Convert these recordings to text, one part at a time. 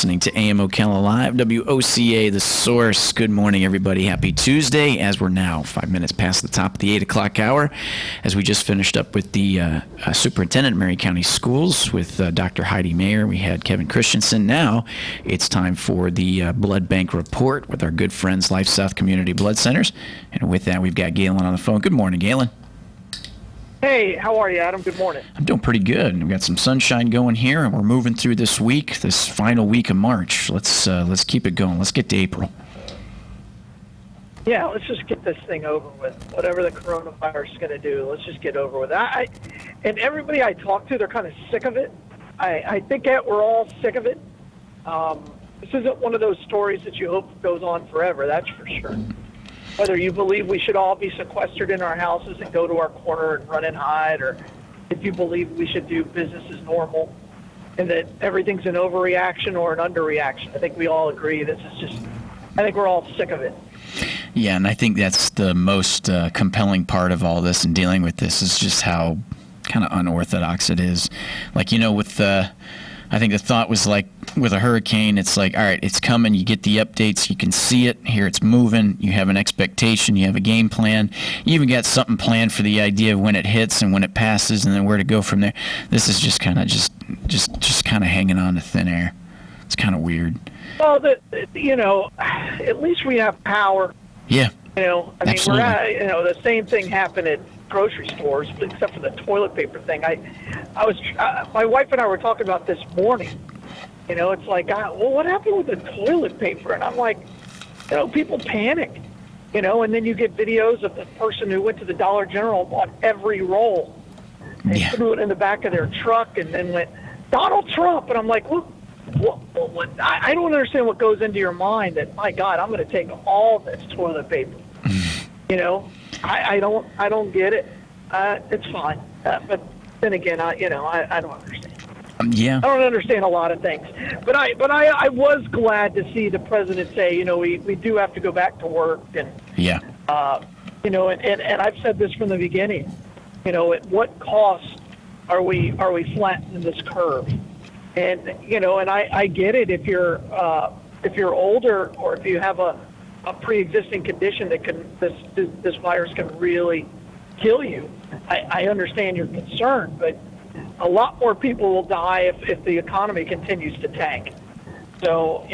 listening to AM Ocala Live, WOCA, The Source. Good morning, everybody. Happy Tuesday, as we're now 5 minutes past the top of the 8 o'clock hour, as we just finished up with the Superintendent of Maury County Schools with Dr. Heidi Mayer. We had Kevin Christensen. Now it's time for the Blood Bank Report with our good friends, Life South Community Blood Centers. And with that, we've got Galen on the phone. Good morning, Galen. Hey, how are you, Adam? Good morning. I'm doing pretty good. We've got some sunshine going here, and we're moving through this week, this final week of March. Let's keep it going. Let's get to April. Yeah, let's just get this thing over with. Whatever the coronavirus is going to do, let's just get over with it. And everybody I talk to, they're kind of sick of it. I think that we're all sick of it. This isn't one of those stories that you hope goes on forever, that's for sure. Whether you believe we should all be sequestered in our houses and go to our corner and run and hide, or if you believe we should do business as normal and that everything's an overreaction or an underreaction. I think we all agree I think we're all sick of it. Yeah, and I think that's the most compelling part of all this and dealing with this is just how kind of unorthodox it is. Like, with I think the thought was like with a hurricane, it's like, all right, it's coming. You get the updates. You can see it. Here it's moving. You have an expectation. You have a game plan. You even got something planned for the idea of when it hits and when it passes and then where to go from there. This is just kind of just kind of hanging on to thin air. It's kind of weird. Well, at least we have power. Yeah. Absolutely. The same thing happened at grocery stores, except for the toilet paper thing. My wife and I were talking about this morning. It's like, well, what happened with the toilet paper? And I'm like, people panic, and then you get videos of the person who went to the Dollar General and bought every roll and threw it in the back of their truck and then went, Donald Trump. And I'm like, what? I don't understand what goes into your mind that, my God, I'm going to take all this toilet paper. I don't get it. It's fine. But then again, I don't understand. Yeah. I don't understand a lot of things. But I was glad to see the president say, we do have to go back to work. And, yeah. And I've said this from the beginning, at what cost are we flattening this curve? And, and I get it if you're older or if you have a pre-existing condition that this virus can really kill you. I understand your concern, but a lot more people will die if the economy continues to tank. So,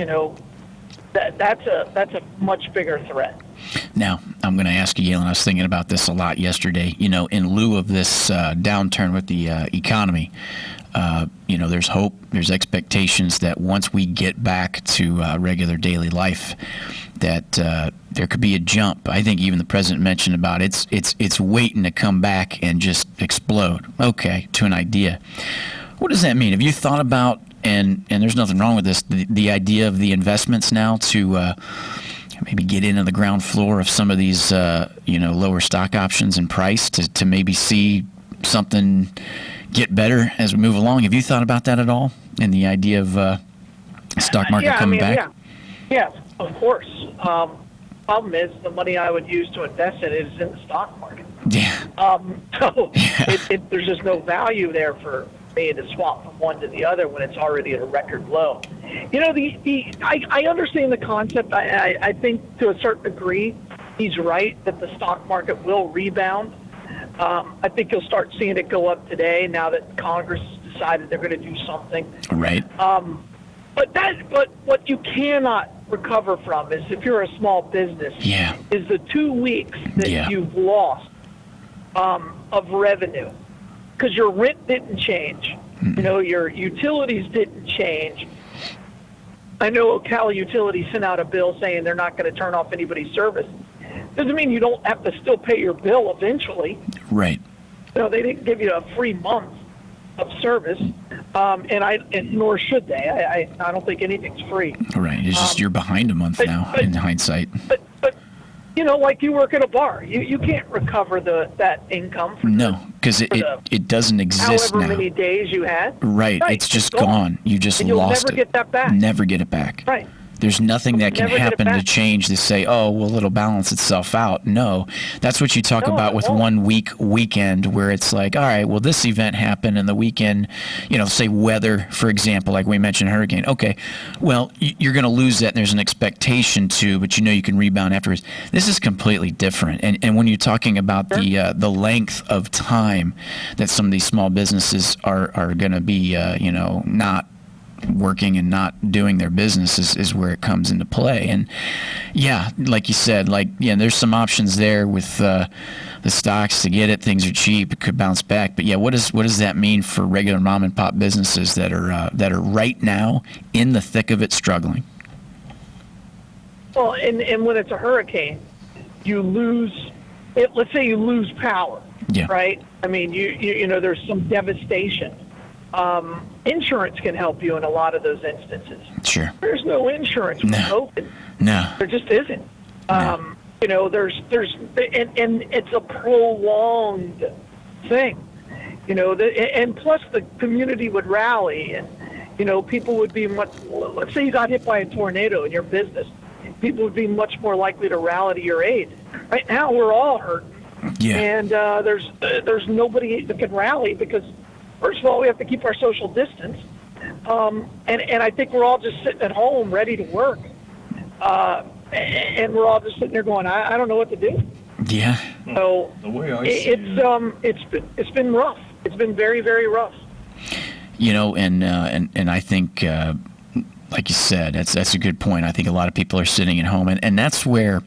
that's a much bigger threat. Now, I'm going to ask you, Galen, I was thinking about this a lot yesterday, in lieu of this downturn with the economy. There's hope, there's expectations that once we get back to regular daily life, that there could be a jump. I think even the president mentioned about it's waiting to come back and just explode. Okay, to an idea. What does that mean? Have you thought about, and there's nothing wrong with this, the idea of the investments now to maybe get into the ground floor of some of these, lower stock options in price to maybe see something get better as we move along? Have you thought about that at all? And the idea of stock market coming back? Yeah, of course. Problem is the money I would use to invest in is in the stock market. Yeah. There's just no value there for me to swap from one to the other when it's already at a record low. I understand the concept. I think to a certain degree he's right that the stock market will rebound. I think you'll start seeing it go up today now that Congress has decided they're going to do something. Right. But what you cannot recover from is, if you're a small business, is the 2 weeks that you've lost of revenue, because your rent didn't change. Your utilities didn't change. I know Ocala Utilities sent out a bill saying they're not going to turn off anybody's service. Doesn't mean you don't have to still pay your bill eventually. Right. They didn't give you a free month of service, and nor should they. I don't think anything's free. Right. It's just you're behind a month now in hindsight. But like you work at a bar, you can't recover that income. Because it doesn't exist however now. many days you had. Right. It's just gone. You just and you'll lost never get that back. Never get it back. Right. There's nothing that can Never get it happen to back. change to say, oh, well, it'll balance itself out. No, that's what you talk No, about it with won't. 1 week weekend, where it's like, all right, well, this event happened and the weekend, say weather, for example, like we mentioned hurricane. Okay, well, you're going to lose that and there's an expectation to, but you can rebound afterwards. This is completely different. And when you're talking about the length of time that some of these small businesses are going to be, not working and not doing their business is where it comes into play. And yeah, like you said, there's some options there with the stocks to get it. Things are cheap. It could bounce back. But yeah, what does that mean for regular mom and pop businesses that are right now in the thick of it struggling? Well, and when it's a hurricane, you lose. Let's say you lose power. Yeah. Right. I mean, there's some devastation. Insurance can help you in a lot of those instances. Sure. There's no insurance with COVID. No. There just isn't. No. There's and it's a prolonged thing. And plus the community would rally, and people would be much. Let's say you got hit by a tornado in your business, people would be much more likely to rally to your aid. Right now, we're all hurting. Yeah. And there's nobody that can rally because, first of all, we have to keep our social distance, and I think we're all just sitting at home ready to work, and we're all just sitting there going, I don't know what to do. Yeah. So The way I see it's been rough. It's been very, very rough. And I think, like you said, that's a good point. I think a lot of people are sitting at home, and that's where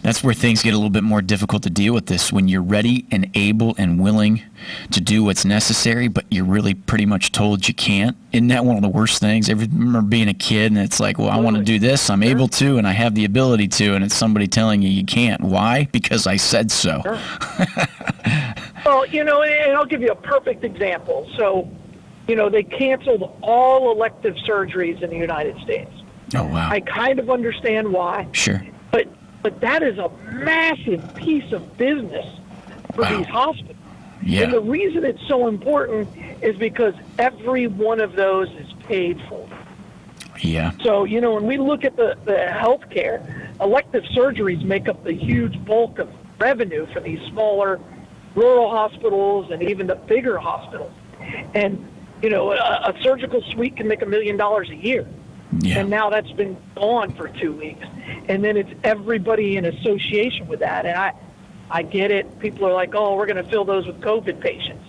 things get a little bit more difficult to deal with this. When you're ready and able and willing to do what's necessary, but you're really pretty much told you can't. Isn't that one of the worst things? I remember being a kid, and it's like, well, I want to do this. I'm able to, and I have the ability to, and it's somebody telling you can't. Why? Because I said so. Sure. Well, and I'll give you a perfect example. So, they canceled all elective surgeries in the United States. Oh, wow. I kind of understand why. Sure. But that is a massive piece of business for Wow. these hospitals. Yeah. And the reason it's so important is because every one of those is paid for. Yeah. So, when we look at the healthcare, elective surgeries make up the huge bulk of revenue for these smaller rural hospitals and even the bigger hospitals. And a surgical suite can make $1 million a year. Yeah. And now that's been gone for 2 weeks. And then it's everybody in association with that. And I get it. People are like, oh, we're going to fill those with COVID patients.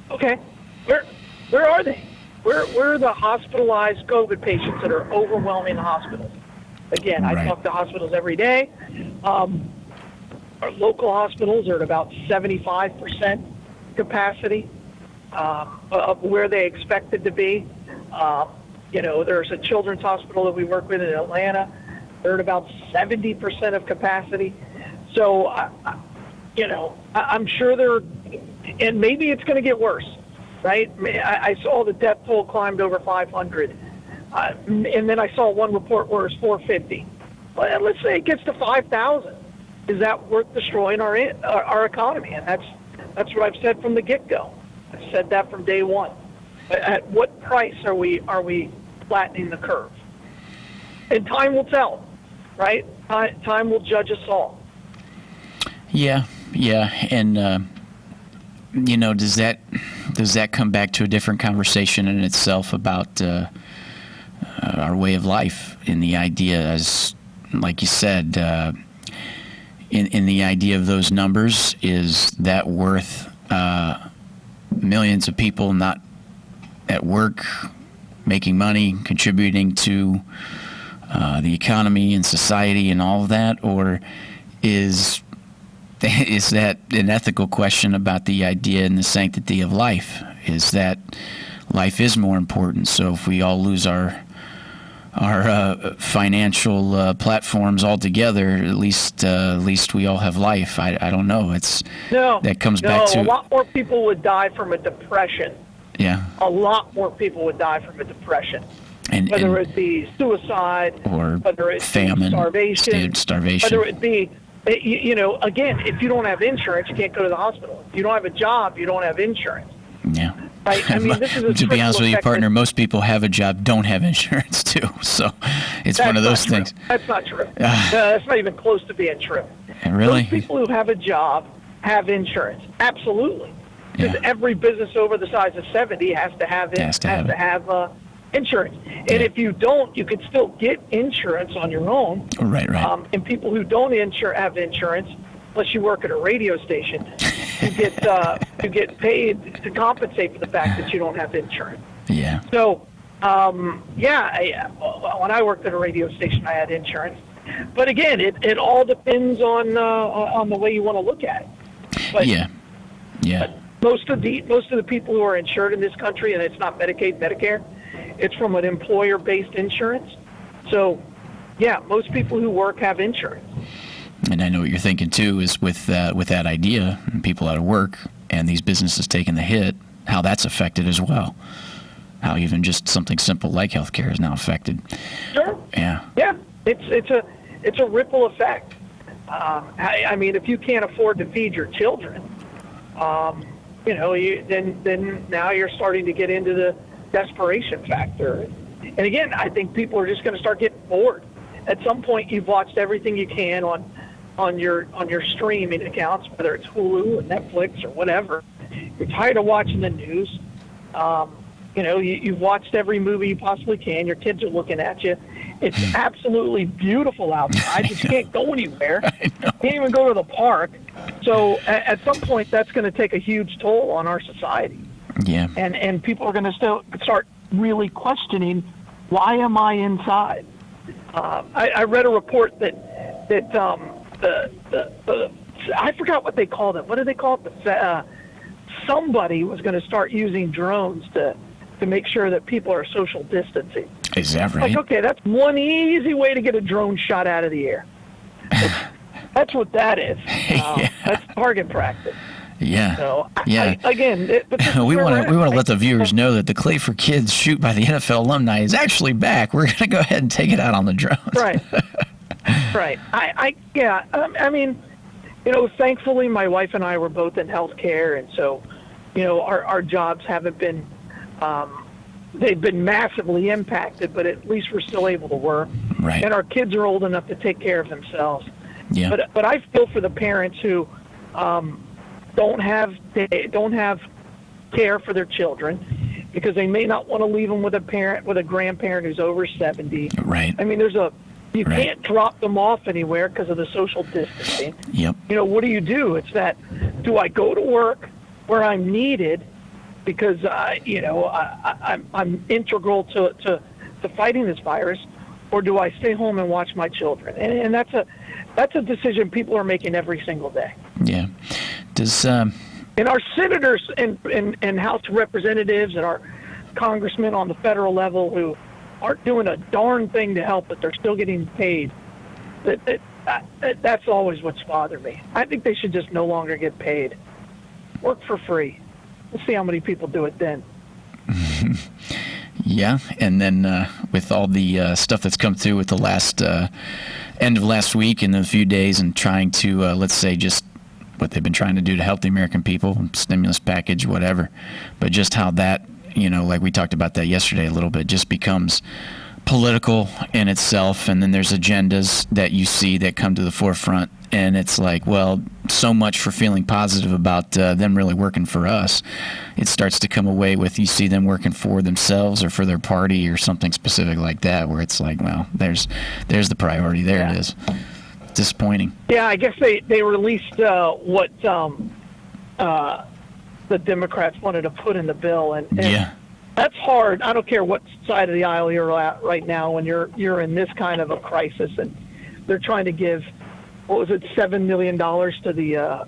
Okay. Where are they? Where are the hospitalized COVID patients that are overwhelming the hospitals? Again, I Right. talk to hospitals every day. Our local hospitals are at about 75% capacity of where they expected to be. There's a children's hospital that we work with in Atlanta. They're at about 70% of capacity. So, I'm sure and maybe it's going to get worse, right? I saw the death toll climbed over 500. And then I saw one report where it's 450. Well, let's say it gets to 5,000. Is that worth destroying our economy? And that's what I've said from the get-go. I've said that from day one. At what price are we flattening the curve? And time will tell, right? Time will judge us all. Yeah, and does that come back to a different conversation in itself about our way of life, in the idea, as like you said, in the idea of those numbers, is that worth millions of people not at work, making money, contributing to the economy and society and all of that, or is that an ethical question about the idea and the sanctity of life? Is that life is more important? So if we all lose our financial platforms altogether, at least we all have life. I don't know. That comes back to a lot more people would die from a depression. Yeah. A lot more people would die from a depression. And whether it be suicide, or whether it famine, be starvation, whether it be, again, if you don't have insurance, you can't go to the hospital. If you don't have a job, you don't have insurance. Yeah. Right? I mean, this is a to be honest with you, trickle partner, effect. most people have a job, don't have insurance too. So it's one of those things. That's not true. That's not even close to being true. Really? Most people who have a job have insurance. Absolutely. Because Yeah. every business over the size of 70 has to have insurance. And if you don't, you can still get insurance on your own. Right. And people who don't have insurance, unless you work at a radio station, you get paid to compensate for the fact that you don't have insurance. Yeah. So, when I worked at a radio station, I had insurance. But again, it all depends on the way you want to look at it. But Yeah. most of the people who are insured in this country, and it's not Medicaid, Medicare, it's from an employer-based insurance. So, yeah, most people who work have insurance. And I know what you're thinking too is with that idea, and people out of work, and these businesses taking the hit, how that's affected as well. How even just something simple like healthcare is now affected. Sure. Yeah. Yeah, it's a ripple effect. I mean, if you can't afford to feed your children, then now you're starting to get into the desperation factor. And again, I think people are just going to start getting bored. At some point, you've watched everything you can on your streaming accounts, whether it's Hulu or Netflix or whatever. You're tired of watching the news. You've watched every movie you possibly can. Your kids are looking at you. It's absolutely beautiful outside. You can't go anywhere. Can't even go to the park. So at some point, that's going to take a huge toll on our society. Yeah. And people are going to start really questioning, why am I inside? I read a report that I forgot what they called it. What do they call it? Somebody was going to start using drones to make sure that people are social distancing. Is that right? Like, okay, that's one easy way to get a drone shot out of the air. That's what that is. That's target practice. Yeah. So, yeah. We want to let the viewers know that the Clay for Kids shoot by the NFL alumni is actually back. We're going to go ahead and take it out on the drones. Right. Right. I mean, thankfully my wife and I were both in healthcare, and so, our jobs haven't been, they've been massively impacted, but at least we're still able to work. Right. And our kids are old enough to take care of themselves. Yeah. But I feel for the parents who don't have care for their children because they may not want to leave them with a grandparent who's over 70. Right. I mean, you can't drop them off anywhere because of the social distancing. Yep. What do? It's that, do I go to work where I'm needed because I'm integral to fighting this virus, or do I stay home and watch my children? And that's a decision people are making every single day. Yeah. Does and our senators and House representatives and our congressmen on the federal level who aren't doing a darn thing to help, but they're still getting paid. That's always what's bothered me. I think they should just no longer get paid. Work for free. We'll see how many people do it then. Yeah, and then with all the stuff that's come through with the last end of last week and a few days, and trying to let's say just what they've been trying to do to help the American people, stimulus package, whatever, but just how that, like we talked about that yesterday a little bit, just becomes political in itself, and then there's agendas that you see that come to the forefront, and it's like, well, so much for feeling positive about them really working for us. It starts to come away with, you see them working for themselves or for their party or something specific like that, where it's like, well, there's the priority. There it is. Disappointing. Yeah, I guess they released what the Democrats wanted to put in the bill, and yeah. That's hard. I don't care what side of the aisle you're at right now when you're in this kind of a crisis, and they're trying to give, what was it, $7 million to the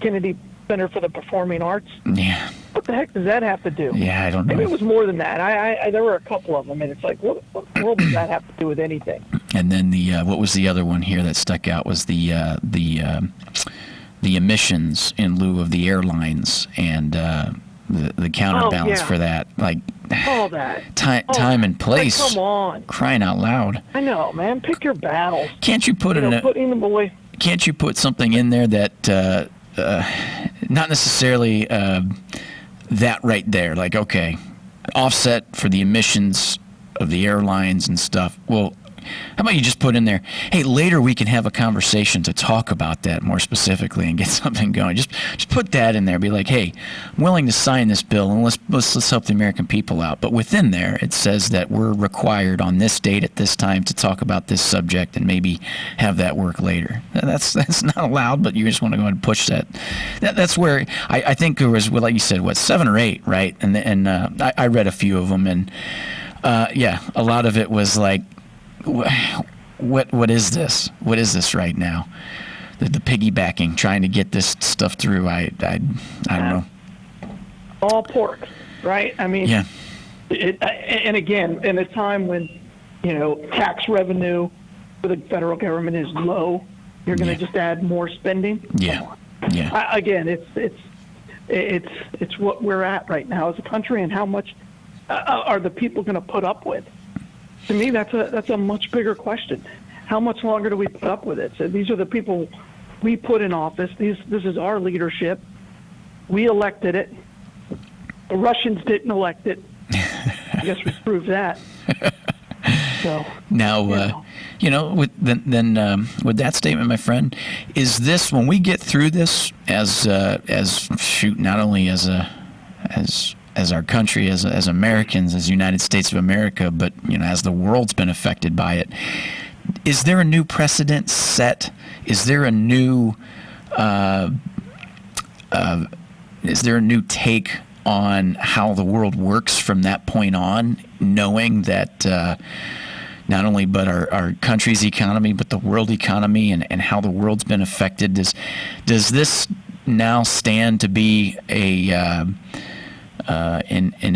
Kennedy Center for the Performing Arts. Yeah. What the heck does that have to do? Yeah, I don't know. Maybe it was more than that. I there were a couple of them, and it's like, what in the world does that have to do with anything? And then what was the other one here that stuck out was the emissions in lieu of the airlines and the counterbalance for that, like all that time and place. Like, come on, crying out loud! I know, man. Pick your battles. Can't you put putting them away? Can't you put something in there that not necessarily that right there, like, okay, offset for the emissions of the airlines and stuff. Well, how about you just put in there, hey, later we can have a conversation to talk about that more specifically and get something going. Just put that in there. Be like, hey, I'm willing to sign this bill, and let's help the American people out. But within there, it says that we're required on this date at this time to talk about this subject and maybe have that work later. That's not allowed, but you just want to go ahead and push that. That's where I think there was, well, like you said, 7 or 8, right? And I read a few of them, and yeah, a lot of it was like, what is this? What is this right now? The piggybacking, trying to get this stuff through. I don't know. All pork, right? I mean, yeah. And again, in a time when tax revenue for the federal government is low, you're going to just add more spending. Yeah, yeah. Again, it's what we're at right now as a country, and how much are the people going to put up with? To me, that's a much bigger question. How much longer do we put up with it? So these are the people we put in office. This is our leadership. We elected it. The Russians didn't elect it. I guess we proved that. So now, with that statement, my friend, is this, when we get through this as not only as our country, as Americans, as United States of America, but as the world's been affected by it, is there a new precedent set? Is there a new take on how the world works from that point on, knowing that not only but our country's economy, but the world economy, and how the world's been affected? Does this now stand to be an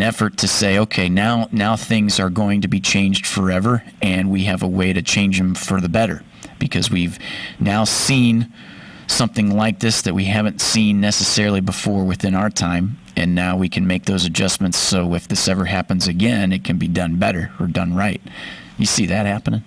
effort to say, okay, now things are going to be changed forever, and we have a way to change them for the better, because we've now seen something like this that we haven't seen necessarily before within our time, and now we can make those adjustments so if this ever happens again, it can be done better or done right. You see that happening?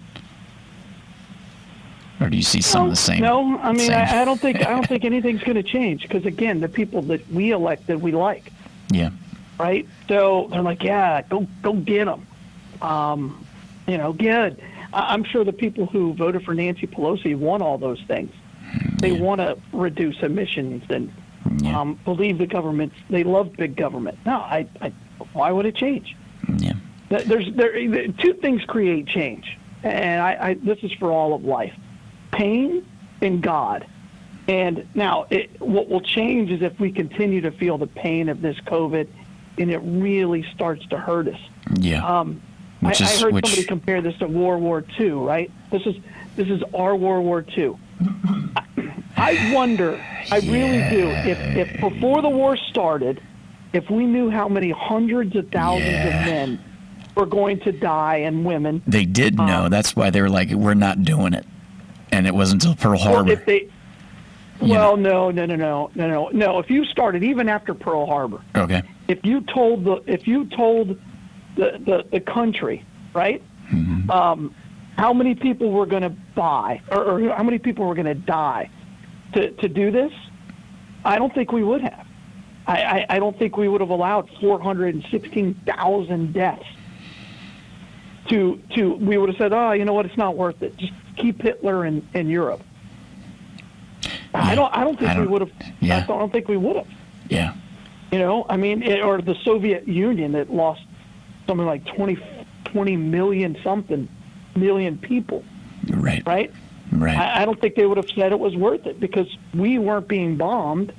Or do you see some of the same? No, I mean, I don't think anything's going to change, because again, the people that we elected, we like. Yeah. Right? So they're like, yeah, go get them. Good. I'm sure the people who voted for Nancy Pelosi want all those things. They want to reduce emissions and believe the government. They love big government. No, why would it change? Yeah. Two things create change, and this is for all of life: pain and God. And now, what will change is if we continue to feel the pain of this COVID, and it really starts to hurt us. Yeah. I heard somebody compare this to World War II, right? This is our World War II. I wonder, I really do, if before the war started, if we knew how many hundreds of thousands of men were going to die, and women. They did know. That's why they were like, we're not doing it. And it wasn't until Pearl Harbor. No. If you started even after Pearl Harbor, okay. If you told the country, right, how many people were going to buy, or how many people were going to die to do this, I don't think we would have. I don't think we would have allowed 416,000 deaths. We would have said, oh, you know what, it's not worth it. Just keep Hitler in Europe. I don't think we would have. Yeah. I don't think we would have. Yeah. I mean, or the Soviet Union that lost something like 20 million people. Right. Right. Right. I don't think they would have said it was worth it, because we weren't being bombed.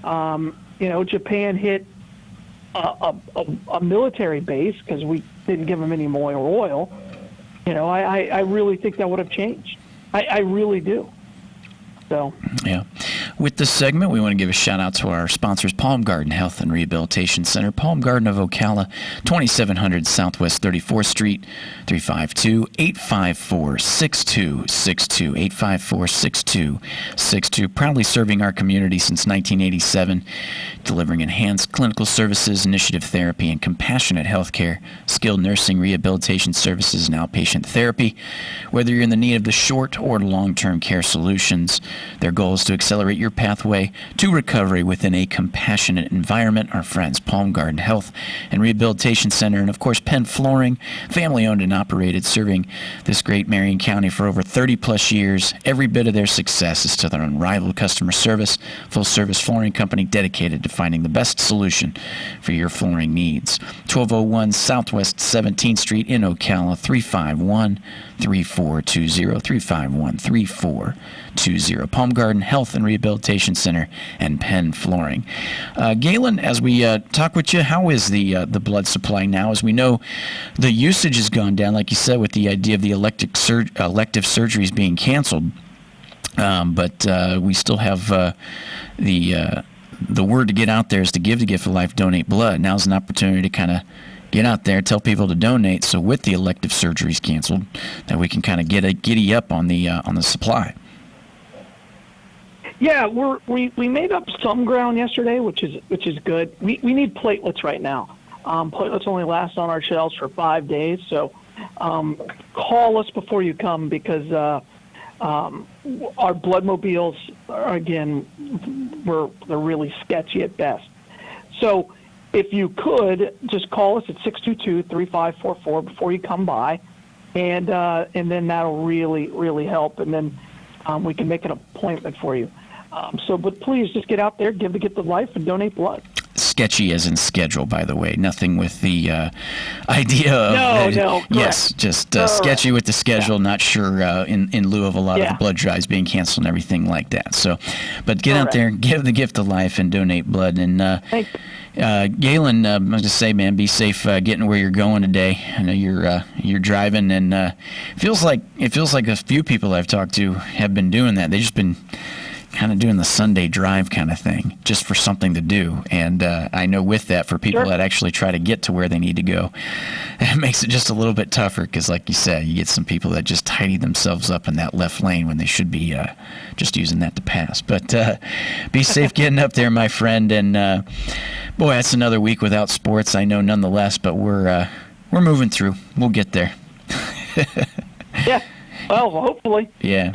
Japan hit a military base because we didn't give them any more oil. I really think that would have changed. I really do. So. Yeah. With this segment, we want to give a shout out to our sponsors, Palm Garden Health and Rehabilitation Center, Palm Garden of Ocala, 2700 Southwest 34th Street, 352-854-6262, 854-6262. Proudly serving our community since 1987, delivering enhanced clinical services, initiative therapy, and compassionate health care, skilled nursing, rehabilitation services, and outpatient therapy. Whether you're in the need of the short or long-term care solutions, their goal is to accelerate your your pathway to recovery within a compassionate environment. Our friends, Palm Garden Health and Rehabilitation Center, and of course, Penn Flooring, family owned and operated, serving this great Marion County for over 30 plus years. Every bit of their success is to their unrivaled customer service, full service flooring company dedicated to finding the best solution for your flooring needs. 1201 Southwest 17th Street in Ocala, 351-3420, 351-3420. Palm Garden Health and Rehabilitation Center and Penn Flooring. Galen, as we talk with you, how is the blood supply now? As we know, the usage has gone down, like you said, with the idea of the elective surgeries being canceled. But we still have the word to get out there is to give the gift of life, donate blood. Now's an opportunity to kind of get out there, tell people to donate. So with the elective surgeries canceled, that we can kind of get a giddy up on the supply. Yeah, we made up some ground yesterday, which is good. We need platelets right now. Platelets only last on our shelves for 5 days, so call us before you come because our blood mobiles are, again, they're really sketchy at best. So if you could just call us at 622-3544 before you come by, and then that'll really help, and then we can make an appointment for you. But please just get out there, give the gift of life, and donate blood. Sketchy as in schedule, by the way. Nothing with the idea of... No. Yes, just sketchy with the schedule, not sure in lieu of a lot of the blood drives being canceled and everything like that. So, but get out there, give the gift of life, and donate blood. And Galen, I was going to say, man, be safe getting where you're going today. I know you're driving, and it feels like a few people I've talked to have been doing that. They've just been kind of doing the Sunday drive kind of thing, just for something to do. And I know with that, for people that actually try to get to where they need to go, it makes it just a little bit tougher because, like you said, you get some people that just tidy themselves up in that left lane when they should be just using that to pass. But be safe getting up there, my friend. And boy, that's another week without sports, I know, nonetheless. But we're moving through. We'll get there. Yeah. Well, hopefully. Yeah.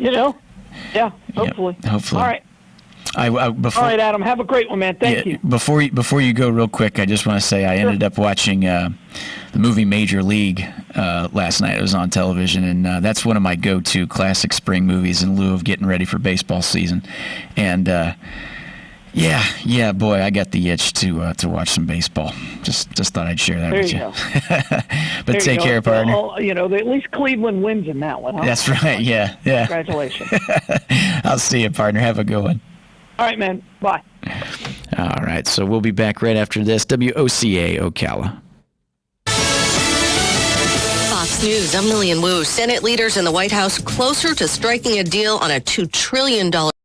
Yeah, hopefully. Yep, hopefully. All right. All right, Adam. Have a great one, man. Thank you. Before you go, real quick, I just want to say I ended up watching the movie Major League last night. It was on television, and that's one of my go-to classic spring movies in lieu of getting ready for baseball season. And boy, I got the itch to watch some baseball. Just thought I'd share that with you. But take care, partner. At least Cleveland wins in that one, huh? That's right. Yeah. Congratulations. I'll see you, partner. Have a good one. All right, man. Bye. All right, so we'll be back right after this. WOCA Ocala. Fox News, I'm Lillian Wu. Senate leaders in the White House closer to striking a deal on a $2 trillion